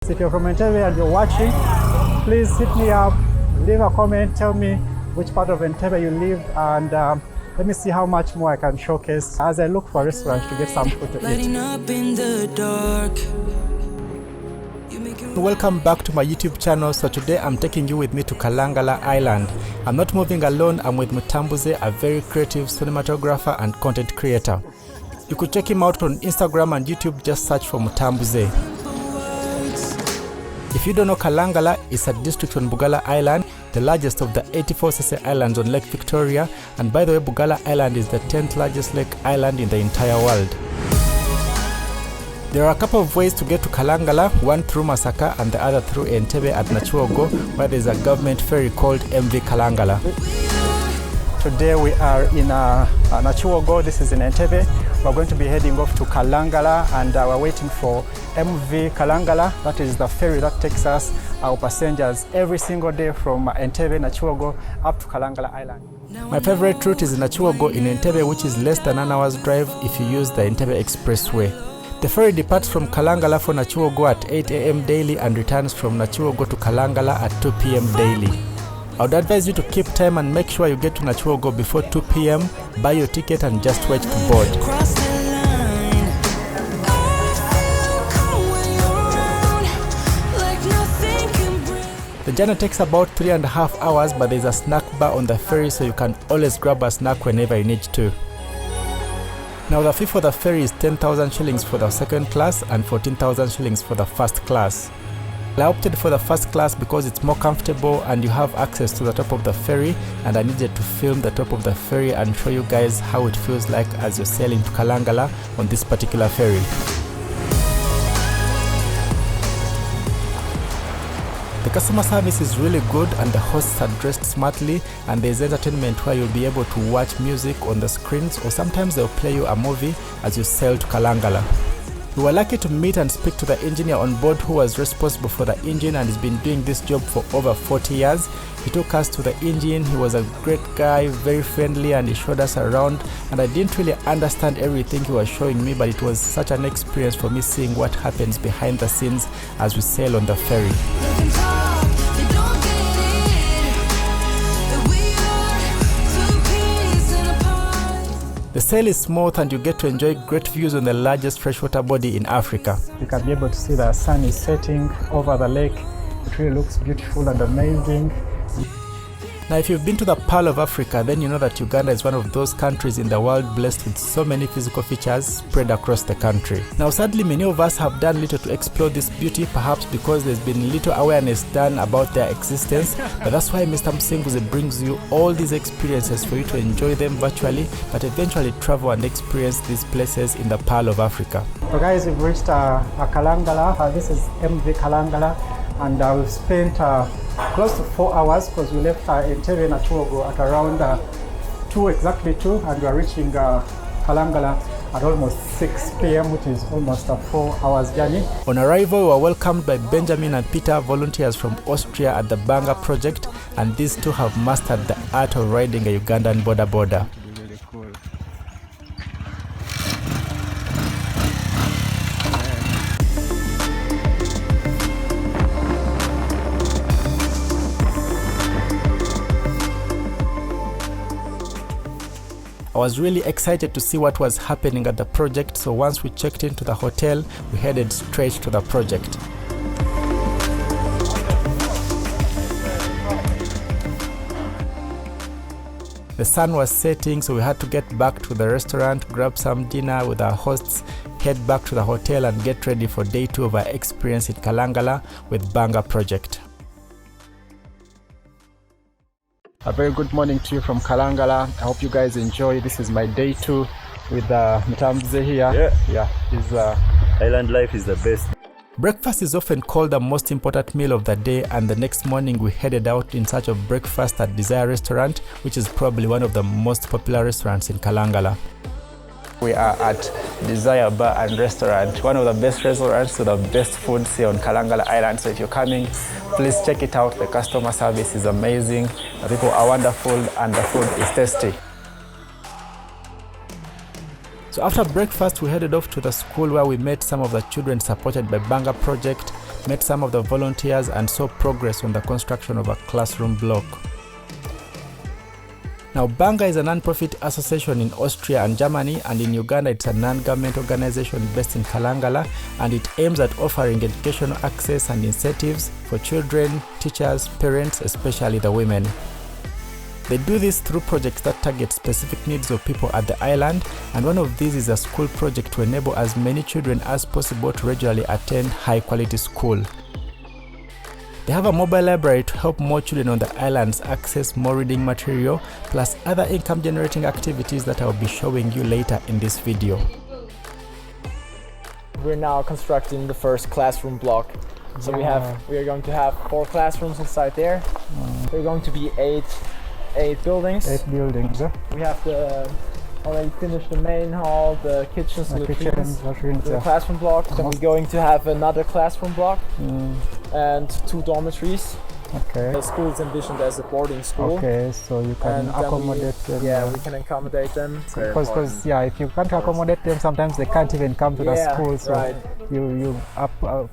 If you're from Entebbe and you're watching, please hit me up, leave a comment, tell me which part of Entebbe you live, and let me see how much more I can showcase as I look for restaurants to get some food to eat. Welcome back to my YouTube channel. So today I'm taking you with me to Kalangala Island. I'm not moving alone, I'm with Musinguzi, a very creative cinematographer and content creator. You could check him out on Instagram and YouTube, just search for Musinguzi. If you don't know, Kalangala is a district on Bugala Island, the largest of the 84 Sese Islands on Lake Victoria, and by the way, Bugala Island is the 10th largest lake island in the entire world. There are a couple of ways to get to Kalangala, one through Masaka and the other through Entebbe at Nachuogo, where there is a government ferry called MV Kalangala. Today we are in Nachuogo, this is in Entebbe. We're going to be heading off to Kalangala, and we're waiting for MV Kalangala. That is the ferry that takes us, our passengers, every single day from Entebbe, Nachuogo, up to Kalangala Island. My favorite route is Nachuogo in Entebbe, which is less than an hour's drive if you use the Entebbe Expressway. The ferry departs from Kalangala for Nachuogo at 8 AM daily and returns from Nachuogo to Kalangala at 2 PM daily. I would advise you to keep time and make sure you get to Nachuogo before 2 PM, buy your ticket and just wait to board. The journey takes about 3.5 hours, but there is a snack bar on the ferry, so you can always grab a snack whenever you need to. Now the fee for the ferry is 10,000 shillings for the second class and 14,000 shillings for the first class. I opted for the first class because it's more comfortable and you have access to the top of the ferry, and I needed to film the top of the ferry and show you guys how it feels like as you're sailing to Kalangala on this particular ferry. The customer service is really good and the hosts are dressed smartly, and there's entertainment where you'll be able to watch music on the screens, or sometimes they'll play you a movie as you sail to Kalangala. We were lucky to meet and speak to the engineer on board who was responsible for the engine and has been doing this job for over 40 years. He took us to the engine. He was a great guy, very friendly, and he showed us around, and I didn't really understand everything he was showing me, but it was such an experience for me seeing what happens behind the scenes as we sail on the ferry. The sail is smooth and you get to enjoy great views on the largest freshwater body in Africa. You can be able to see the sun is setting over the lake. It really looks beautiful and amazing. Now if you've been to the Pearl of Africa, then you know that Uganda is one of those countries in the world blessed with so many physical features spread across the country. Now sadly, many of us have done little to explore this beauty, perhaps because there's been little awareness done about their existence, but that's why Mr. Musinguzi brings you all these experiences for you to enjoy them virtually, but eventually travel and experience these places in the Pearl of Africa. So guys, we've reached Kalangala. This is MV Kalangala, and we've spent close to 4 hours because we left Entebbe Nachuogo at around 2, and we are reaching Kalangala at almost 6 PM, which is almost a 4 hours journey. On arrival, we were welcomed by Benjamin and Peter, volunteers from Austria at the Bbanga project, and these two have mastered the art of riding a Ugandan Boda. I was really excited to see what was happening at the project, so once we checked into the hotel, we headed straight to the project. The sun was setting, so we had to get back to the restaurant, grab some dinner with our hosts, head back to the hotel and get ready for day 2 of our experience in Kalangala with Bbanga project. A very good morning to you from Kalangala. I hope you guys enjoy. This is my day 2 with Musinguzi here. His island life is the best. Breakfast is often called the most important meal of the day, and the next morning we headed out in search of breakfast at Desire Restaurant, which is probably one of the most popular restaurants in Kalangala. We are at Desire Bar and Restaurant, one of the best restaurants with the best foods here on Kalangala Island. So if you're coming, please check it out. The customer service is amazing, the people are wonderful, and the food is tasty. So after breakfast, we headed off to the school where we met some of the children supported by Bbanga project. met some of the volunteers and saw progress on the construction of a classroom block. Now, Bbanga is a non-profit association in Austria and Germany, and in Uganda it's a non-government organization based in Kalangala, and it aims at offering educational access and incentives for children, teachers, parents, especially the women. They do this through projects that target specific needs of people at the island, and one of these is a school project to enable as many children as possible to regularly attend high-quality school. They have a mobile library to help more children on the islands access more reading material, plus other income-generating activities that I'll be showing you later in this video. We're now constructing the first classroom block. So we are going to have 4 classrooms inside there. There are going to be 8 buildings. 8 buildings. We have already finished the main hall, the kitchens, the classroom block. Then we're going to have another classroom block and 2 dormitories. Okay. The school is envisioned as a boarding school. Okay, so you can accommodate them. Yeah, we can accommodate them. Because if you can't accommodate them, sometimes they can't even come to the school. So you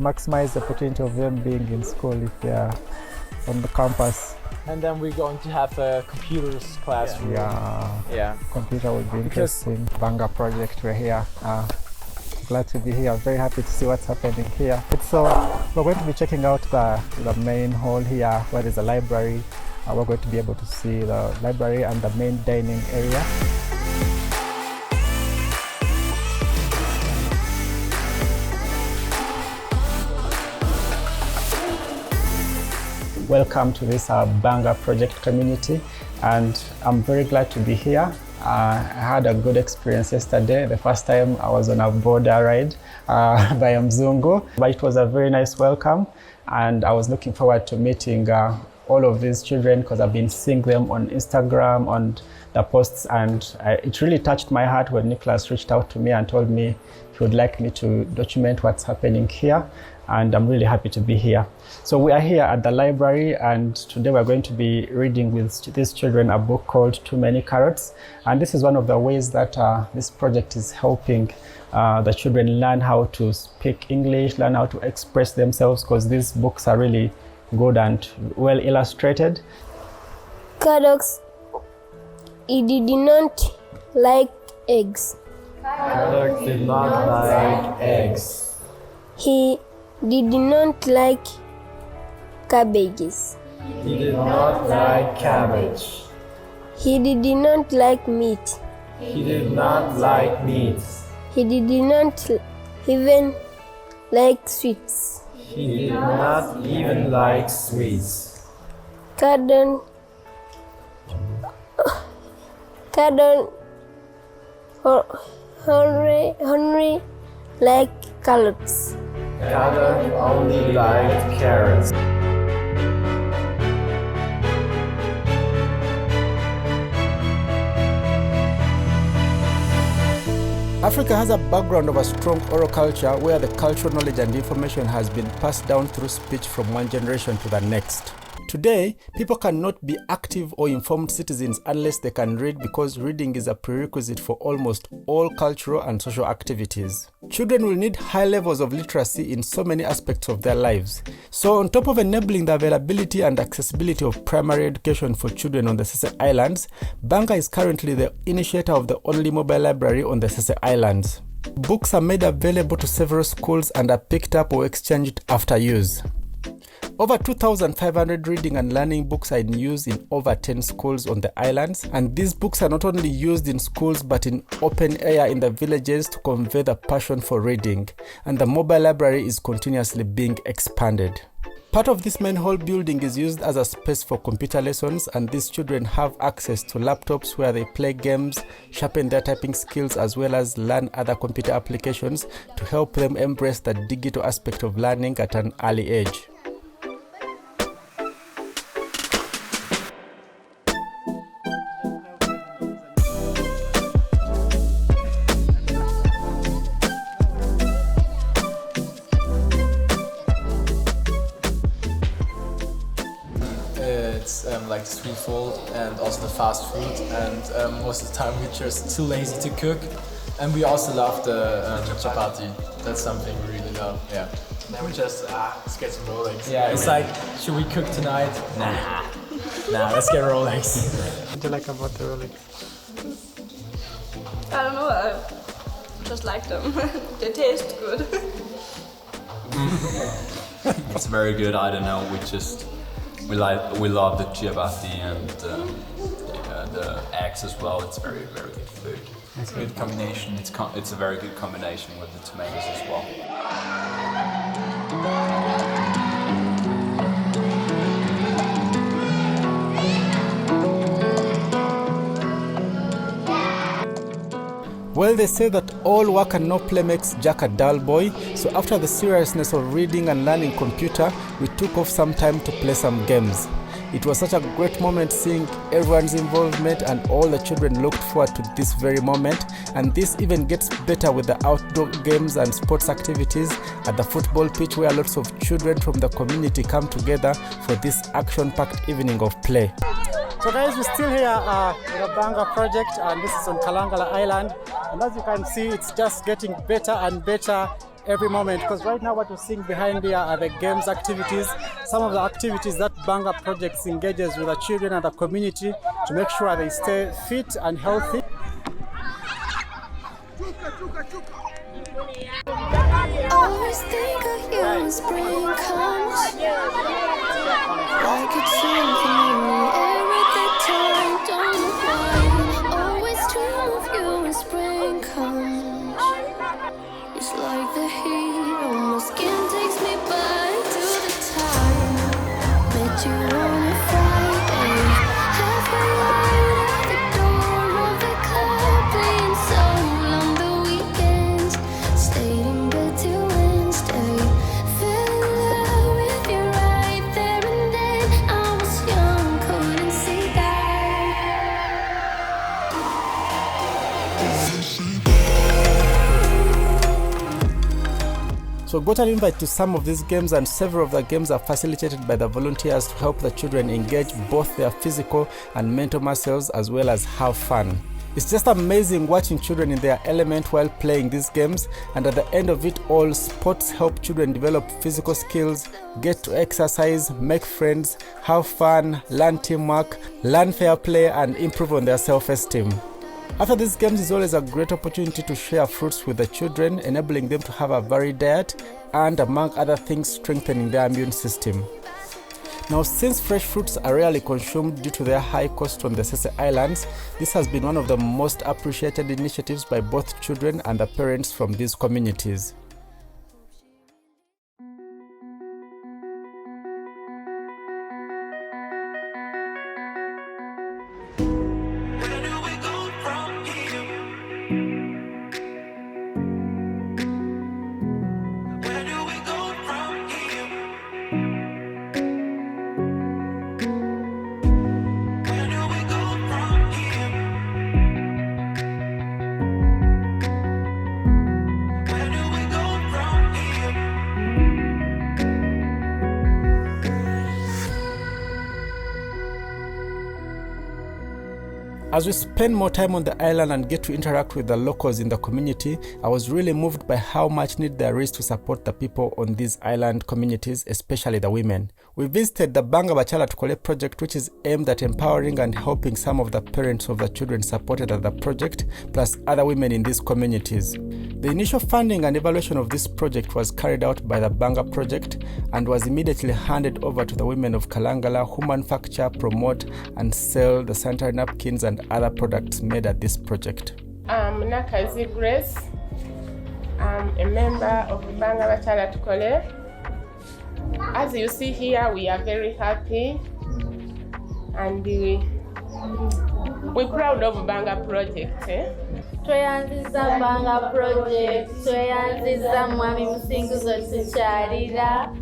maximize the potential of them being in school if they are on the campus. And then we're going to have a computers classroom. Yeah. Computer would be interesting. Bbanga project, we're here. Glad to be here. Very happy to see what's happening here. So we're going to be checking out the main hall here, where there's a library. We're going to be able to see the library and the main dining area. Welcome to this Bbanga project community, and I'm very glad to be here. I had a good experience yesterday. The first time I was on a Boda ride by Mzungu, but it was a very nice welcome, and I was looking forward to meeting all of these children because I've been seeing them on Instagram, on the posts, and it really touched my heart when Nicholas reached out to me and told me he would like me to document what's happening here, and I'm really happy to be here. So we are here at the library, and today we're going to be reading with these children a book called Too Many Carrots, and this is one of the ways that this project is helping the children learn how to speak English, learn how to express themselves, because these books are really good and well illustrated. Carrots, he did not like eggs. Carrots did not like eggs. He did not like cabbages. He did not like cabbage. He did not like meat. He did not like meat. He did not even like sweets. He did not even like sweets. Cardon Henry like carrots. Cardon only liked carrots. Africa has a background of a strong oral culture where the cultural knowledge and information has been passed down through speech from one generation to the next. Today, people cannot be active or informed citizens unless they can read, because reading is a prerequisite for almost all cultural and social activities. Children will need high levels of literacy in so many aspects of their lives. So on top of enabling the availability and accessibility of primary education for children on the Sese Islands, Bbanga is currently the initiator of the only mobile library on the Sese Islands. Books are made available to several schools and are picked up or exchanged after use. Over 2,500 reading and learning books are in use in over 10 schools on the islands, and these books are not only used in schools but in open air in the villages to convey the passion for reading, and the mobile library is continuously being expanded. Part of this main hall building is used as a space for computer lessons, and these children have access to laptops where they play games, sharpen their typing skills, as well as learn other computer applications to help them embrace the digital aspect of learning at an early age. It's like the street food and also the fast food, and most of the time we're just too lazy to cook. And we also love the chapati. That's something we really love. Yeah. Then we just let's get some Rolex. Yeah, it's like, should we cook tonight? Nah, let's get Rolex. What do you like about the Rolex? I don't know, I just like them. They taste good. It's very good. I don't know. We love the chapati and the eggs as well. It's very good food. It's a good combination. It's a very good combination with the tomatoes as well. Well, they say that all work and no play makes Jack a dull boy, so after the seriousness of reading and learning computer, we took off some time to play some games. It was such a great moment seeing everyone's involvement, and all the children looked forward to this very moment, and this even gets better with the outdoor games and sports activities at the football pitch, where lots of children from the community come together for this action-packed evening of play. So guys, we're still here with the Bbanga project, and this is on Kalangala Island. And as you can see, it's just getting better and better every moment, because right now what you're seeing behind here are the games activities, some of the activities that Bbanga projects engages with the children and the community to make sure they stay fit and healthy. Always think of you when spring comes. Like it's something new every time, don't know why. Always dream of you when spring comes. It's like the heat on my skin takes me back to the time met you on a Friday. Halfway out at the door of the club, playing soul on the weekends. Stayed in bed till Wednesday. Fell in love with you right there and then. I was young, couldn't see that. So got an invite to some of these games, and several of the games are facilitated by the volunteers to help the children engage both their physical and mental muscles as well as have fun. It's just amazing watching children in their element while playing these games, and at the end of it all, sports help children develop physical skills, get to exercise, make friends, have fun, learn teamwork, learn fair play, and improve on their self-esteem. After these games is always a great opportunity to share fruits with the children, enabling them to have a varied diet and, among other things, strengthening their immune system. Now, since fresh fruits are rarely consumed due to their high cost on the Sese Islands, this has been one of the most appreciated initiatives by both children and the parents from these communities. As we spend more time on the island and get to interact with the locals in the community, I was really moved by how much need there is to support the people on these island communities, especially the women. We visited the Bakyala Tukole project, which is aimed at empowering and helping some of the parents of the children supported at the project, plus other women in these communities. The initial funding and evaluation of this project was carried out by the Bbanga project and was immediately handed over to the women of Kalangala, who manufacture, promote, and sell the sanitary napkins and other products made at this project. I'm Nakazi Grace. I'm a member of Bakyala Tukole. As you see here, we are very happy and we're proud of Bbanga project. Tweyanziza Bbanga project, tweyanziza mwami Musinguzi tukyalira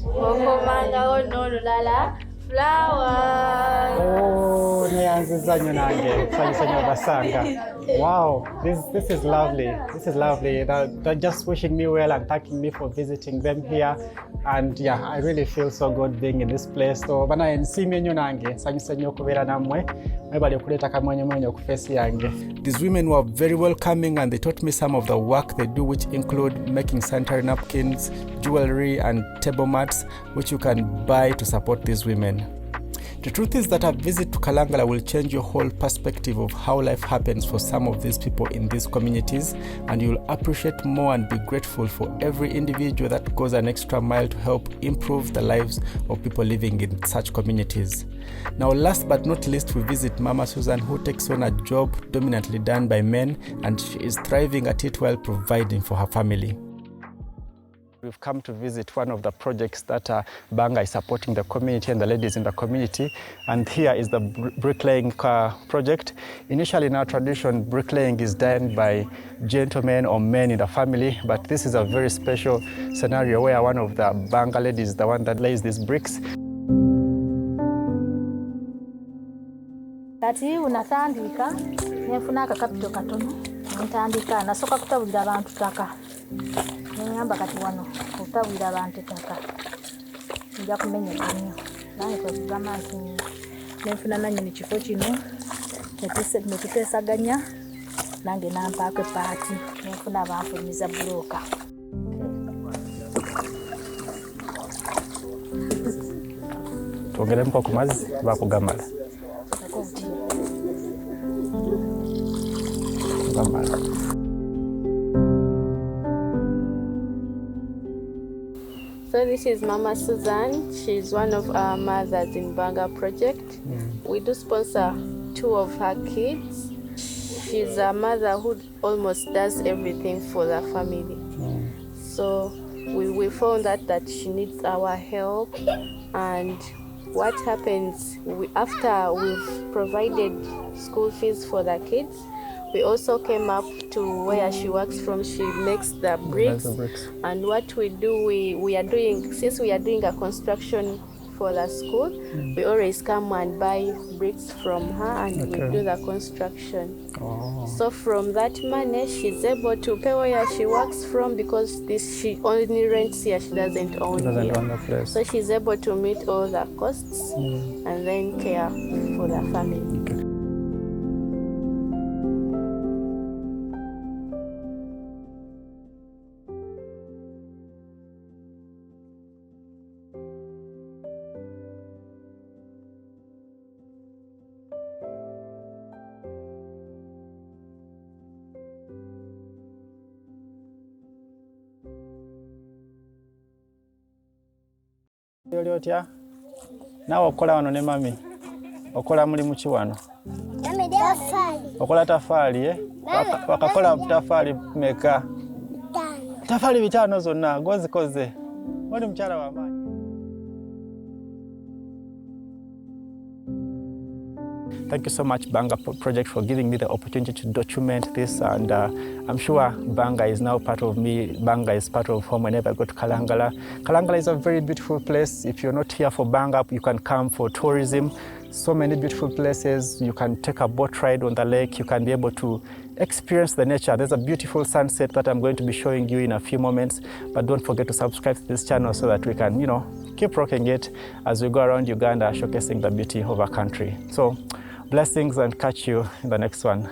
okomangawo n'olulala flowers. Oh, Wow, this is lovely. This is lovely. They're just wishing me well and thanking me for visiting them here. And yeah, I really feel so good being in this place. So bana ensimi nyo nange sanyuse nnyo okubeera nammwe mwebali okuleeta kamwenyumwenyu ku face yange. These women were very welcoming and they taught me some of the work they do, which include making sanitary napkins, jewelry and table mats, which you can buy to support these women. The truth is that a visit to Kalangala will change your whole perspective of how life happens for some of these people in these communities, and you'll appreciate more and be grateful for every individual that goes an extra mile to help improve the lives of people living in such communities. Now, last but not least, we visit Mama Susan, who takes on a job dominantly done by men, and she is thriving at it while providing for her family. We've come to visit one of the projects that Bbanga is supporting the community and the ladies in the community. And here is the bricklaying project. Initially, in our tradition, bricklaying is done by gentlemen or men in the family, but this is a very special scenario where one of the Bbanga ladies is the one that lays these bricks. Kati unatandika, nefuna akakapito katono, ntandika nasoka kutabulira abantu taka. Nyamba kati wano kutabulira abantu taka. Nja kumenya nnyo. Nange kwegamba nti nefuna nannyini kifo kino, netutesaganya, nange nampaako epaati, nefuna abanfumiza bulooka. Twongeremu ku mazzi bakugamala. So this is Mama Susan. She's one of our mothers in Bbanga project. We do sponsor 2 of her kids. She's a mother who almost does everything for the family. So we found that she needs our help, and what happens after we've provided school fees for the kids, we also came up to where she works from. She makes the bricks. And what we do, we are doing, since we are doing a construction for the school, we always come and buy bricks from her and we do the construction. So from that money, she's able to pay where she works from, because she only rents here, she doesn't own here. So she's able to meet all the costs and then care for the family. Yoli otya? Nawe okola wano ne mami. Okola mulimu ki wano? Okola tafaali wakakola tafaali meka? Tafaali 5 zonna ng'ozikoze. Oli mukyala wa maanyi. Thank you so much, Bbanga Project, for giving me the opportunity to document this, and I'm sure Bbanga is now part of me. Bbanga is part of home whenever I go to Kalangala. Kalangala is a very beautiful place. If you're not here for Bbanga, you can come for tourism. So many beautiful places. You can take a boat ride on the lake. You can be able to experience the nature. There's a beautiful sunset that I'm going to be showing you in a few moments. But don't forget to subscribe to this channel so that we can, keep rocking it as we go around Uganda, showcasing the beauty of our country. So, blessings, and catch you in the next one.